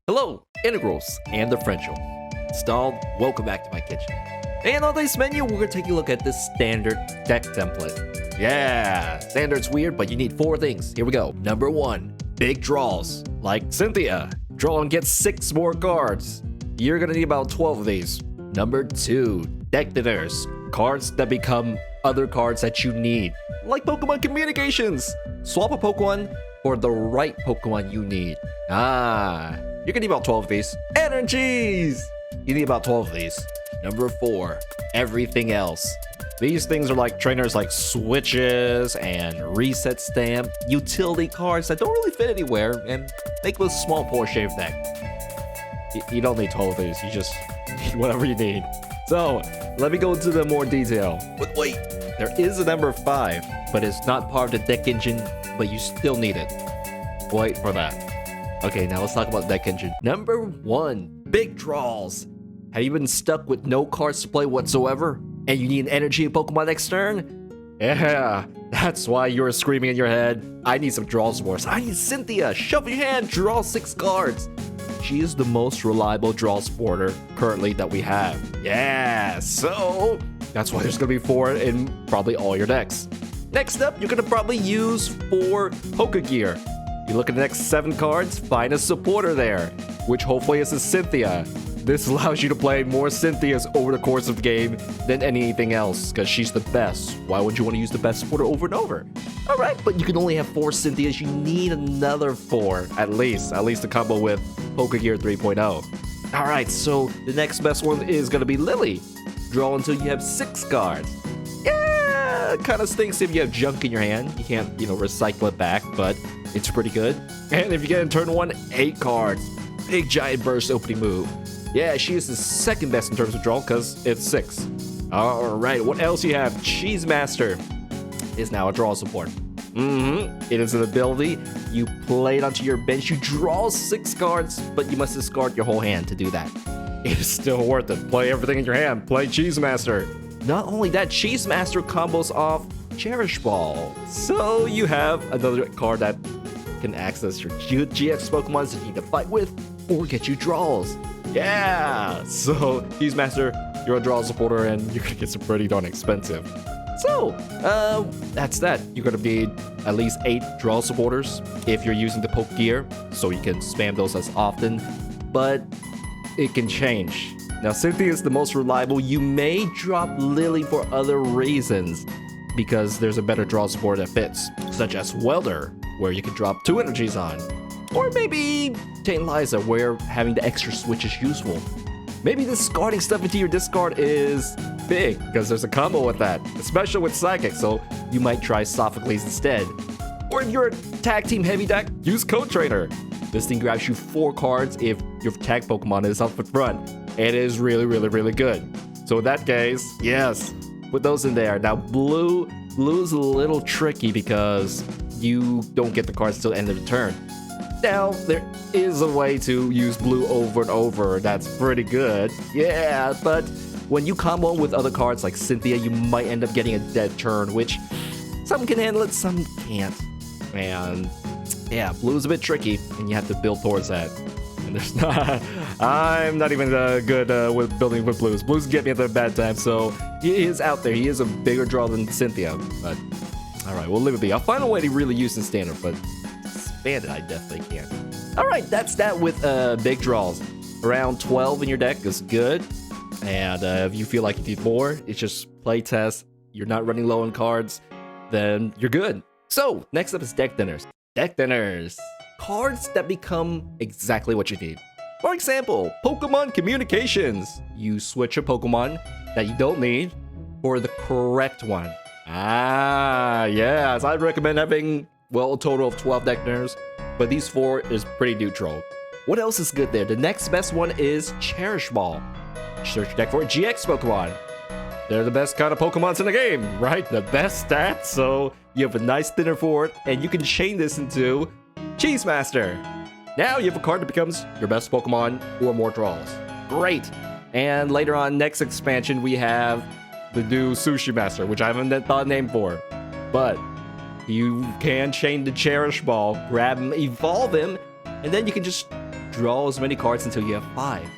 Hello, integrals and differential. Installed, welcome back to my kitchen. And on this menu, we're gonna take a look at this standard deck template. Yeah, standard's weird, but you need 4 things. Here we go. Number 1, big draws. Like Cynthia, draw and get 6 more cards. You're gonna need about 12 of these. Number 2, deck dinners. Cards that become other cards that you need. Like Pokemon Communications. Swap a Pokemon for the right Pokemon you need. You're gonna need about 12 of these. Energies! You need about 12 of these. Number 4, everything else. These things are like trainers like switches and reset stamp, utility cards that don't really fit anywhere and make a small portion of deck. You don't need 12 of these, you just need whatever you need. So, let me go into the more detail. But wait, there is a number 5, but it's not part of the deck engine, but you still need it. Wait for that. Okay, now let's talk about deck engine. Number 1, big draws. Have you been stuck with no cards to play whatsoever? And you need an energy Pokemon next turn? Yeah, that's why you're screaming in your head, I need some draw supports. I need Cynthia, shove your hand, draw 6 cards. She is the most reliable draw supporter currently that we have. Yeah, so that's why there's gonna be 4 in probably all your decks. Next up, you're gonna probably use 4 Pokegear. You look at the next 7 cards, find a supporter there, which hopefully is a Cynthia. This allows you to play more Cynthias over the course of the game than anything else, because she's the best. Why would you want to use the best supporter over and over? Alright, but you can only have 4 Cynthias, you need another 4, at least a combo with Pokegear 3.0. Alright, so the next best one is going to be Lily. Draw until you have 6 cards. Yeah, kind of stinks if you have junk in your hand. You can't, recycle it back, but it's pretty good. And if you get in turn 1, 8 cards. Big giant burst opening move. Yeah, she is the second best in terms of draw because it's 6. Alright, what else you have? Cheese Master is now a draw support. It is an ability. You play it onto your bench. You draw 6 cards, but you must discard your whole hand to do that. It is still worth it. Play everything in your hand. Play Cheese Master. Not only that, Cheese Master combos off Cherish Ball. So you have another card that can access your GX Pokemon that you need to fight with or get you draws. Yeah! So, Cheese Master, you're a draw supporter and you're gonna get some pretty darn expensive. So, that's that. You're gonna need at least 8 draw supporters if you're using the Pokegear, so you can spam those as often, but it can change. Now, Cynthia is the most reliable. You may drop Lily for other reasons, because there's a better draw support that fits, such as Welder, where you can drop 2 energies on. Or maybe Tain Liza, where having the extra switch is useful. Maybe discarding stuff into your discard is big, because there's a combo with that, especially with Psychic, so you might try Sophocles instead. Or if you're a tag team heavy deck, use Code Trainer. This thing grabs you 4 cards if your tag Pokemon is up front. It is really, really, really good. So in that case, yes, put those in there. Now blue's a little tricky because you don't get the cards till the end of the turn. Now, there is a way to use blue over and over. That's pretty good. Yeah, but when you combo with other cards like Cynthia, you might end up getting a dead turn, which some can handle it, some can't. And yeah, blue's a bit tricky, and you have to build towards that. And there's not... I'm not even good with building with blues. Blues get me at the bad time, so he is out there. He is a bigger draw than Cynthia, but... Alright, we'll leave it be. I'll find a way to really use the standard, but... Expand it, I definitely can. Alright, that's that with big draws. Around 12 in your deck is good. And if you feel like you need more, it's just play test. You're not running low on cards, then you're good. So, next up is deck dinners. Deck dinners. Cards that become exactly what you need. For example, Pokemon Communications. You switch a Pokemon that you don't need for the correct one. Yes, I'd recommend having... well, a total of 12 deck dinners, but these 4 is pretty neutral. What else is good there? The next best one is Cherish Ball. Search your deck for GX Pokemon. They're the best kind of Pokemons in the game, right? The best stats, so you have a nice dinner for it, and you can chain this into Cheese Master. Now you have a card that becomes your best Pokemon or more draws. Great! And later on, next expansion, we have the new Sushi Master, which I haven't thought a name for, but you can chain the Cherish Ball, grab him, evolve him, and then you can just draw as many cards until you have 5.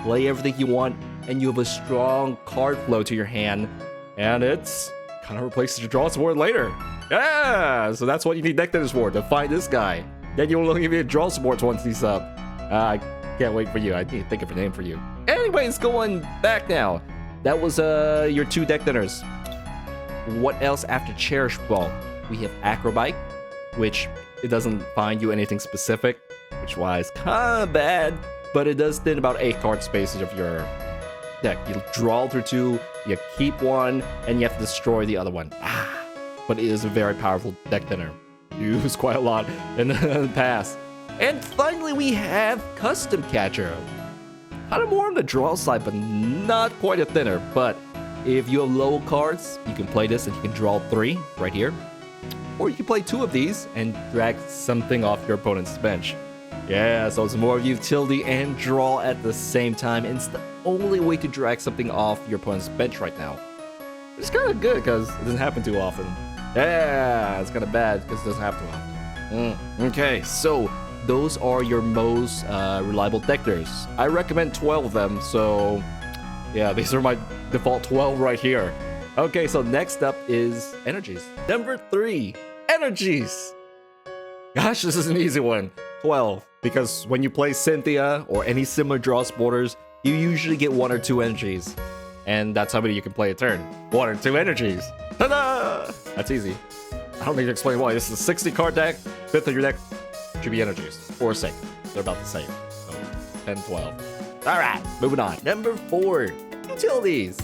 Play everything you want, and you have a strong card flow to your hand, and it's kind of replaces your draw support later. Yeah, so that's what you need deck thinners for, to find this guy. Then you'll only get draw support once he's up. I can't wait for you. I need to think of a name for you. Anyways, going back now. That was your 2 deck thinners. What else after Cherish Ball? We have Acrobike, which it doesn't find you anything specific, which wise kind of bad, but it does thin about 8 card spaces of your deck. You draw through 2, you keep 1, and you have to destroy the other one. But it is a very powerful deck thinner. Used quite a lot in the past. And finally, we have Custom Catcher. Kind of more on the draw side, but not quite a thinner. But if you have low cards, you can play this and you can draw 3 right here. Or you can play 2 of these and drag something off your opponent's bench. Yeah, so it's more utility and draw at the same time. And it's the only way to drag something off your opponent's bench right now. It's kind of good because it doesn't happen too often. Yeah, it's kind of bad because it doesn't happen too often. Okay, so those are your most reliable deck thinners. I recommend 12 of them, so yeah, these are my default 12 right here. Okay, so next up is energies. Number 3, energies. Gosh, this is an easy one. 12, because when you play Cynthia or any similar draw supporters, you usually get 1 or 2 energies. And that's how many you can play a turn. 1 or 2 energies. Ta-da! That's easy. I don't need to explain why. This is a 60 card deck. 5th of your deck should be energies. Or 6. They're about the same. So 10, 12. Alright, moving on. Number 4, utilities.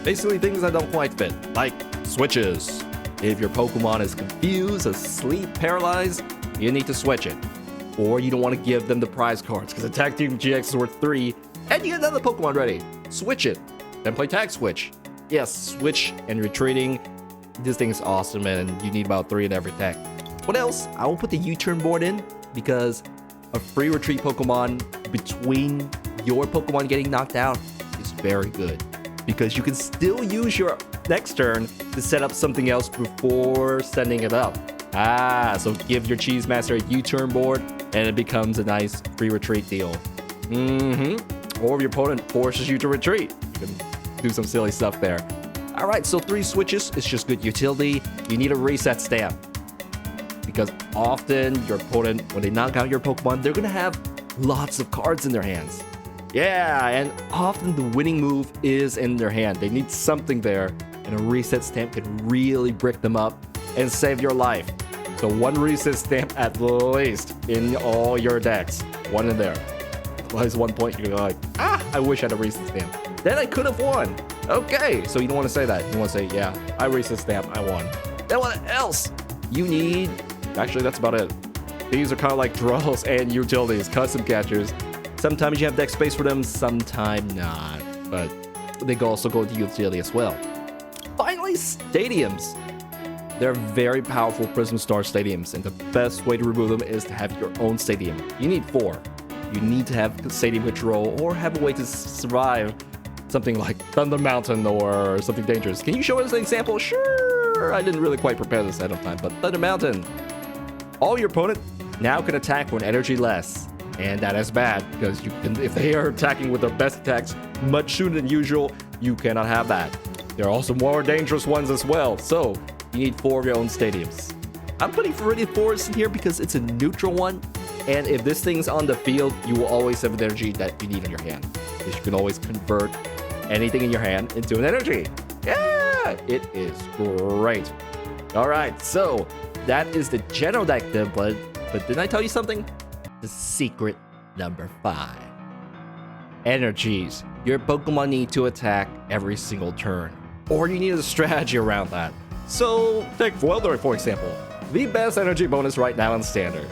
Basically things that don't quite fit, like switches. If your Pokemon is confused, asleep, paralyzed, you need to switch it. Or you don't want to give them the prize cards, because Attack Team GX is worth 3, and you get another Pokemon ready. Switch it. Then play Tag Switch. Yes, switch and retreating. This thing is awesome, and you need about 3 in every deck. What else? I will put the U-turn board in, because a free retreat Pokemon between your Pokemon getting knocked out is very good. Because you can still use your next turn to set up something else before sending it up. So give your Cheese Master a U-turn board, and it becomes a nice free retreat deal. Or if your opponent forces you to retreat, you can do some silly stuff there. Alright, so 3 switches is just good utility. You need a reset stamp, because often your opponent, when they knock out your Pokemon, they're gonna have lots of cards in their hands. Yeah, and often the winning move is in their hand. They need something there, and a reset stamp can really brick them up and save your life. So 1 reset stamp at least in all your decks. 1 in there. Otherwise, 1 point you're like, I wish I had a reset stamp. Then I could have won. Okay, so you don't want to say that. You want to say, yeah, I reset stamp, I won. Then what else? You need, actually that's about it. These are kind of like draws and utilities, custom catchers. Sometimes you have deck space for them, sometimes not. But they can also go to utility as well. Finally, stadiums. They're very powerful Prism Star stadiums, and the best way to remove them is to have your own stadium. You need 4. You need to have stadium control or have a way to survive something like Thunder Mountain or something dangerous. Can you show us an example? Sure. I didn't really quite prepare this ahead of time, but Thunder Mountain. All your opponent now can attack for an energy less. And that is bad, because you can, if they are attacking with their best attacks much sooner than usual, you cannot have that. There are also more dangerous ones as well, so you need 4 of your own stadiums. I'm putting Viridian Forest in here because it's a neutral one, and if this thing's on the field, you will always have an energy that you need in your hand, because you can always convert anything in your hand into an energy. Yeah, it is great. Alright, so that is the general deck template, but didn't I tell you something? The secret number 5. Energies. Your Pokemon need to attack every single turn, or you need a strategy around that. So take Welder for example. The best energy bonus right now in Standard.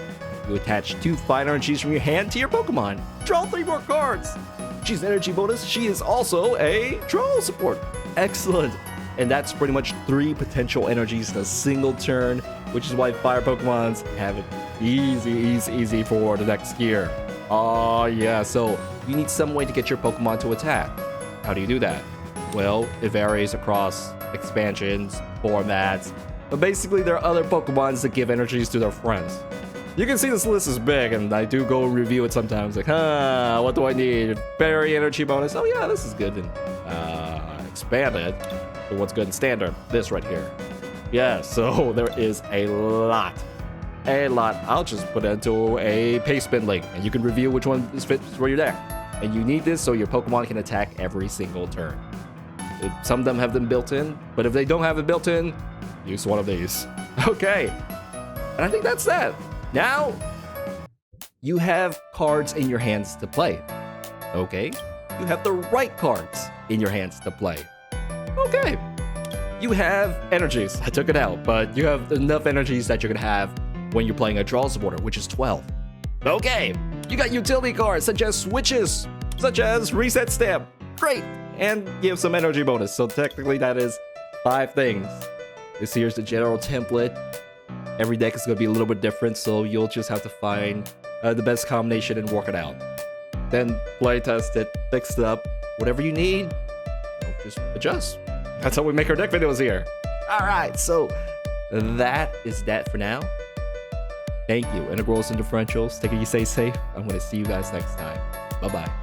You attach 2 fine energies from your hand to your Pokemon. Draw 3 more cards. She's an energy bonus. She is also a draw support. Excellent. And that's pretty much 3 potential energies in a single turn, which is why fire Pokemons have it easy for the next gear. Oh yeah, so you need some way to get your Pokemon to attack. How do you do that? Well, it varies across expansions, formats, but basically there are other Pokemons that give energies to their friends. You can see this list is big, and I do go review it sometimes. Like, what do I need? Berry energy bonus. Oh yeah, this is good. And expanded. So what's good in standard? This right here. Yeah, so there is a lot. I'll just put it into a paste bin link, and you can review which one fits for your deck. And you need this so your Pokemon can attack every single turn. Some of them have them built in, but if they don't have it built in, use one of these. Okay, and I think that's that. Now, you have cards in your hands to play. Okay, you have the right cards in your hands to play. Okay, you have energies. I took it out, but you have enough energies that you're gonna have when you're playing a draw supporter, which is 12. Okay, you got utility cards such as switches, such as reset stamp. Great, and you have some energy bonus. So technically that is 5 things. This here's the general template. Every deck is going to be a little bit different, so you'll just have to find the best combination and work it out. Then play test it, fix it up, whatever you need, just adjust. That's how we make our deck videos here. Alright, so that is that for now. Thank you, integrals and differentials. Take it, you stay safe. I'm going to see you guys next time. Bye-bye.